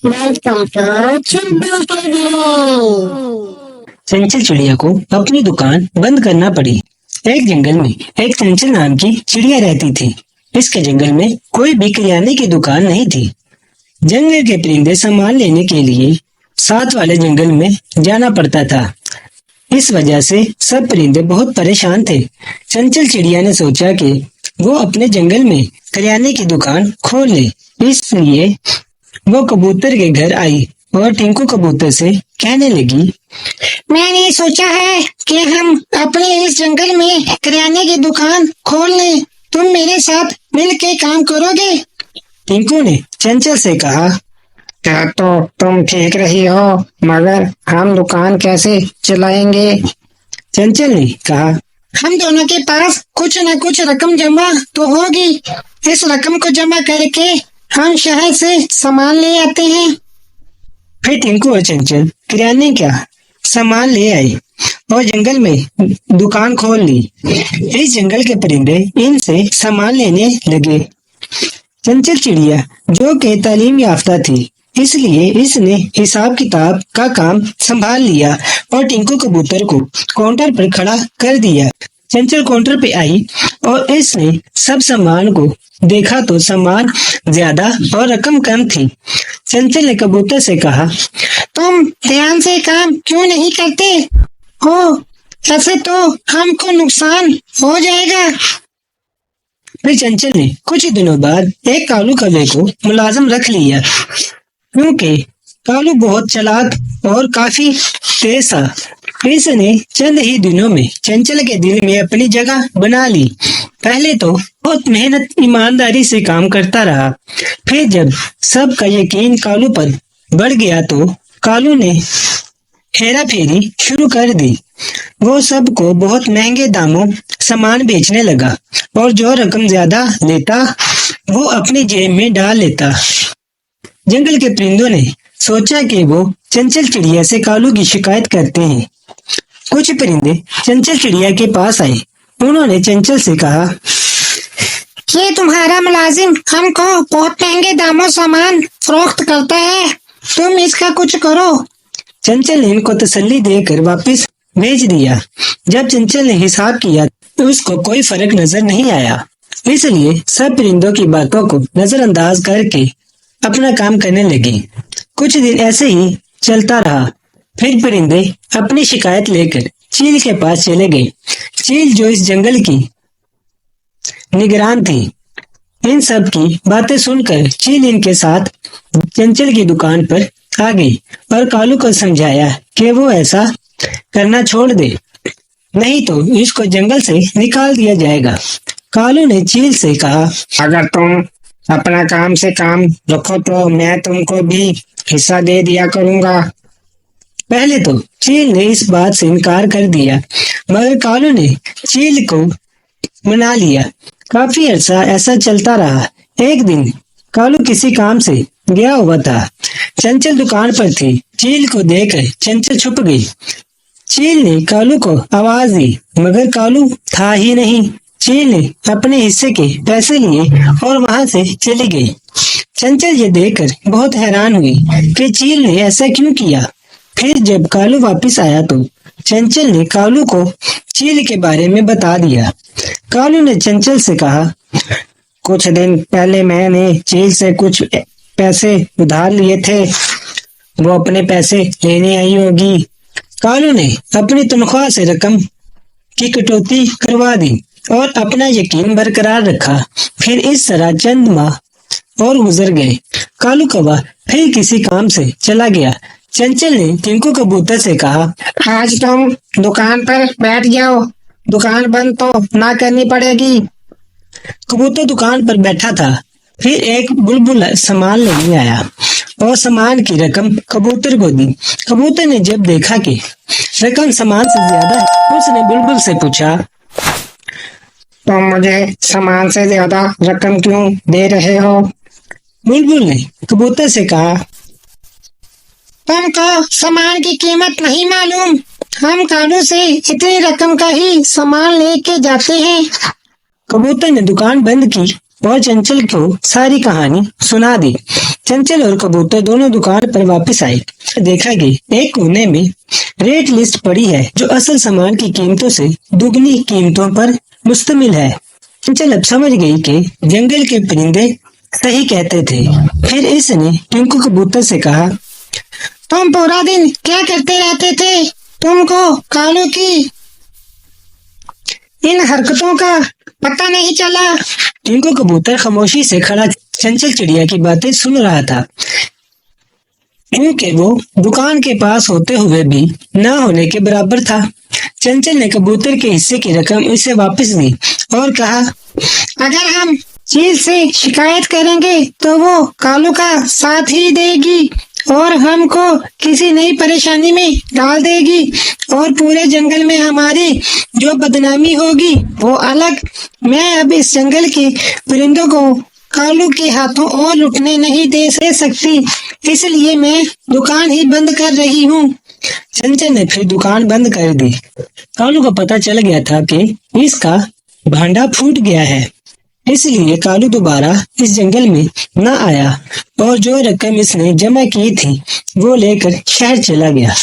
Welcome to Chintu TV. चंचल चिड़िया को अपनी दुकान बंद करना पड़ी। एक जंगल में एक चंचल नाम की चिड़िया रहती थी। इसके जंगल में कोई भी किराने की दुकान नहीं थी। जंगल के परिंदे सामान लेने के लिए साथ वाले जंगल में जाना पड़ता था। इस वजह से सब परिंदे बहुत परेशान थे। चंचल चिड़िया ने सोचा कि वो अपने जंगल में किराने की दुकान खोल ले। इसलिए वो कबूतर के घर आई और टिंकू कबूतर से कहने लगी, मैंने सोचा है कि हम अपने इस जंगल में किराने की दुकान खोल लें। तुम मेरे साथ मिल के काम करोगे? टिंकू ने चंचल से कहा। क्या तो तुम ठीक रही हो, मगर हम दुकान कैसे चलाएंगे? चंचल ने कहा। हम दोनों के पास कुछ न कुछ रकम जमा तो होगी। इस रकम को जमा करके हम शहर से सामान ले आते हैं। फिर टिंकू और चंचल किराने का सामान ले आए और जंगल में दुकान खोल ली। इस जंगल के परिंदे इनसे सामान लेने लगे। चंचल चिड़िया जो कि तालीम याफ्ता थी, इसलिए इसने हिसाब किताब का काम संभाल लिया और टिंकू कबूतर को काउंटर पर खड़ा कर दिया। चंचल काउंटर पे आई और इसने सब सामान को देखा तो सामान ज्यादा और रकम कम थी। चंचल ने कबूतर से कहा, तुम ध्यान से काम क्यों नहीं करते हो? ऐसे तो हमको नुकसान हो जाएगा। फिर चंचल ने कुछ दिनों बाद एक कालू कौवे को मुलाजिम रख लिया, क्योंकि कालू बहुत चालाक और काफी तेज था। इसने चंद ही दिनों में चंचल के दिल में अपनी जगह बना ली। पहले तो बहुत मेहनत ईमानदारी से काम करता रहा। फिर जब सबका यकीन कालू पर बढ़ गया तो कालू ने हेरा फेरी शुरू कर दी। वो सबको बहुत महंगे दामों सामान बेचने लगा और जो रकम ज्यादा लेता वो अपनी जेब में डाल लेता। जंगल के परिंदों ने सोचा कि वो चंचल चिड़िया से कालू की शिकायत करते हैं। कुछ परिंदे चंचल चिड़िया के पास आए। उन्होंने चंचल से कहा, ये तुम्हारा मुलाजिम हमको बहुत महंगे दामों सामान फरोख्त करता है, तुम इसका कुछ करो। चंचल ने इनको तसल्ली देकर वापस भेज दिया। जब चंचल ने हिसाब किया तो उसको कोई फर्क नजर नहीं आया, इसलिए सब परिंदों की बातों को नजरअंदाज करके अपना काम करने लगे। कुछ दिन ऐसे ही चलता रहा। फिर परिंदे अपनी शिकायत लेकर चील के पास चले गए। चील जो इस जंगल की निगरान थी, इन सब की बातें सुनकर चील इनके साथ चंचल की दुकान पर आ गई और कालू को समझाया कि वो ऐसा करना छोड़ दे, नहीं तो इसको जंगल से निकाल दिया जाएगा। कालू ने चील से कहा, अगर तुम अपना काम से काम रखो तो मैं तुमको भी हिस्सा दे दिया करूंगा। पहले तो चील ने इस बात से इनकार कर दिया, मगर कालू ने चील को मना लिया। काफी अरसा ऐसा चलता रहा। एक दिन कालू किसी काम से गया हुआ था। चंचल दुकान पर थी। चील को देखकर चंचल छुप गई। चील ने कालू को आवाज दी, मगर कालू था ही नहीं। चील ने अपने हिस्से के पैसे लिए और वहां से चली गई। चंचल ये देखकर बहुत हैरान हुई कि चील ने ऐसा क्यों किया। फिर जब कालू वापस आया तो चंचल ने कालू को चील के बारे में बता दिया। कालू ने चंचल से कहा, कुछ दिन पहले मैंने चील से कुछ पैसे उधार लिए थे, वो अपने पैसे लेने आई होगी। कालू ने अपनी तनख्वाह से रकम की कटौती करवा दी और अपना यकीन बरकरार रखा। फिर इस तरह चंद माह और गुजर गए। कालू कौवा फिर किसी काम से चला गया। चंचल ने टिंकू कबूतर से कहा, आज तुम दुकान पर बैठ जाओ, दुकान बंद तो ना करनी पड़ेगी। कबूतर दुकान पर बैठा था। फिर एक बुलबुल सामान लेने आया और सामान की रकम कबूतर को दी। कबूतर ने जब देखा कि रकम सामान से ज्यादा है, उसने बुलबुल से पूछा, तुम मुझे सामान से ज्यादा रकम क्यों दे रहे हो? बुलबुल ने कबूतर से कहा, तुमको सामान की कीमत नहीं मालूम, हम कालू से इतनी रकम का ही सामान लेके जाते हैं। कबूतर ने दुकान बंद की और चंचल को सारी कहानी सुना दी। चंचल और कबूतर दोनों दुकान पर वापस आए। देखा कि एक कोने में रेट लिस्ट पड़ी है जो असल सामान की कीमतों से दुगनी कीमतों पर मुश्तमिल है। चंचल अब समझ गई कि जंगल के परिंदे सही कहते थे। फिर इसने टिंकू कबूतर से कहा, तुम पूरा दिन क्या करते रहते थे? तुमको कालू की इन हरकतों का पता नहीं चला? टिंकू कबूतर खामोशी से खड़ा चंचल चिड़िया की बातें सुन रहा था, क्योंकि वो दुकान के पास होते हुए भी ना होने के बराबर था। चंचल ने कबूतर के हिस्से की रकम उसे वापस दी और कहा, अगर हम चील से शिकायत करेंगे तो वो कालू का साथ ही देगी और हमको किसी नई परेशानी में डाल देगी और पूरे जंगल में हमारी जो बदनामी होगी वो अलग। मैं अब इस जंगल के परिंदों को कालू के हाथों और लुटने नहीं दे सकती, इसलिए मैं दुकान ही बंद कर रही हूँ। चंचल ने फिर दुकान बंद कर दी। कालू को पता चल गया था कि इसका भांडा फूट गया है, इसलिए कालू दोबारा इस जंगल में न आया और जो रकम इसने जमा की थी वो लेकर शहर चला गया।